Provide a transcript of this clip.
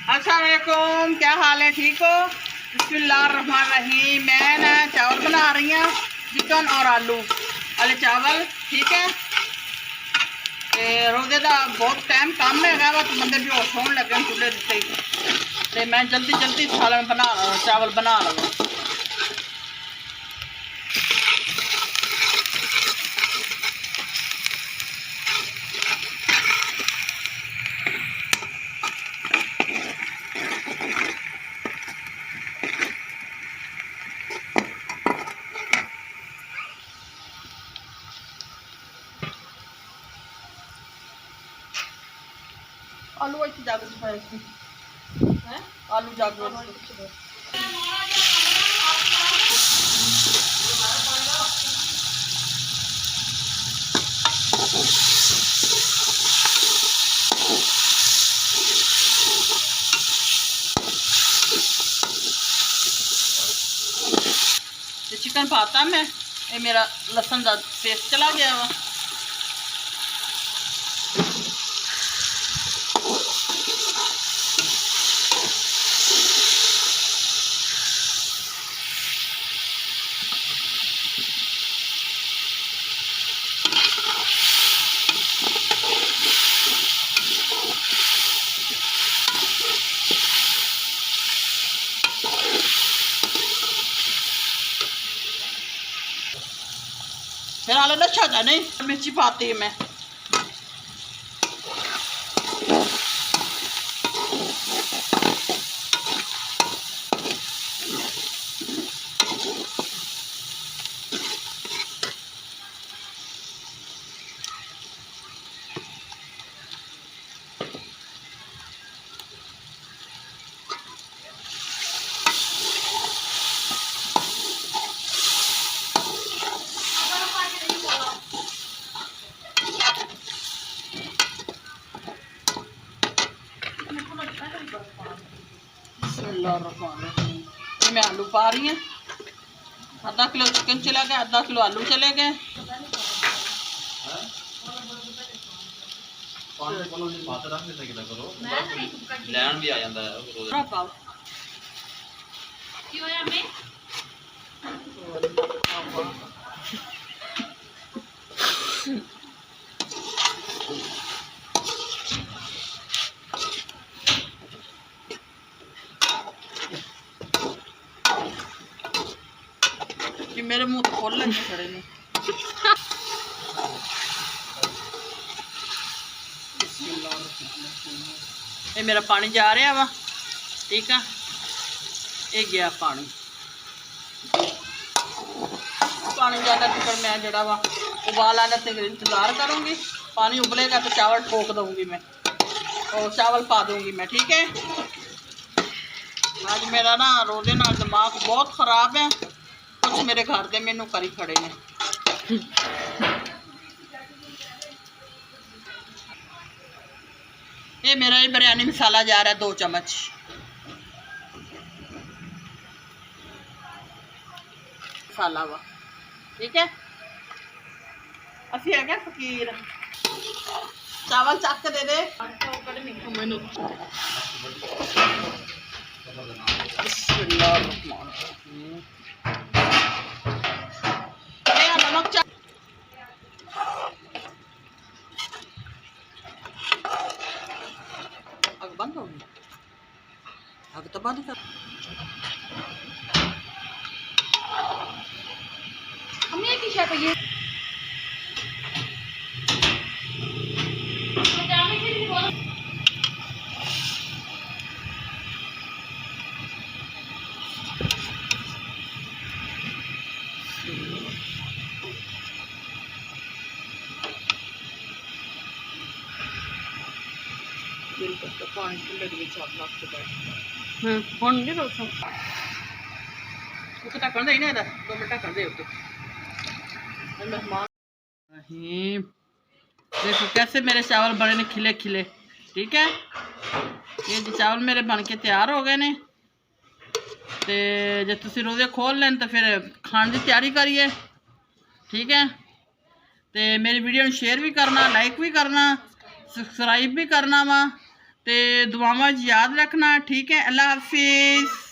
अस्सलाम वालेकुम, क्या हाल है? ठीक हो? बिस्मिल्लाहिर्रहमानिर्रहीम। मैं ना चावल बना रही हूँ, चिकन और आलू वाले चावल। ठीक है, रोजे का बहुत टाइम कम है, तो बंदे भी और सोन लगे चूल्हे दिते ही, मैं जल्दी जल्दी सालन बना चावल बना लगा। आलू अच्छी जागो है, आलू जागो चिकन पाता मैं, ये मेरा लसन का पेस्ट चला गया वा। फिर आलू अच्छा था नहीं, मिर्ची पाती है मैं। मैं आलू पा रही हूँ, आधा किलो चिकन चला गया, आधा किलो आलू चले गए। कि मेरे मुंह तो खोल लगे खड़े ने। ये मेरा पानी जा रहा वा, ठीक है, ये गया पानी। पानी जाने तक मैं जड़ा वा उबाल आने तक इंतज़ार करूँगी। पानी उबलेगा तो चावल ठोक दूँगी मैं, और चावल पा दूँगी मैं। ठीक है, आज मेरा ना रोजे नाल दिमाग बहुत ख़राब है, कुछ मेरे घर के मैनू करी खड़े ने। ये मेरा ही बिरयानी मसाला जा रहा है 2 चम्मच। मसाला वा, ठीक है। असी है क्या फकीर, चावल चक के दे दे मैनू। नमक चा आग बंद हो गई, आग तो बंद कर। हमने की शायद ये दिल करता पानी ठंडे के विच हाथ रख के बैठ। हुण नहीं रोसो उसे ढक्कन दे ना, 2 मिनट ढक्कन दे उत्ते। मेहमान देखो कैसे मेरे चावल बने ने, खिले खिले। ठीक है, ये जी चावल मेरे बन के तैयार हो गए ने। तो जो तुम रोजे खोल लें तो फिर खाने की तैयारी करिए। ठीक है, तो मेरी वीडियो शेयर भी करना, लाइक भी करना, सबसक्राइब भी करना वा, तो दुआवां याद रखना। ठीक है, अल्लाह हाफिज़।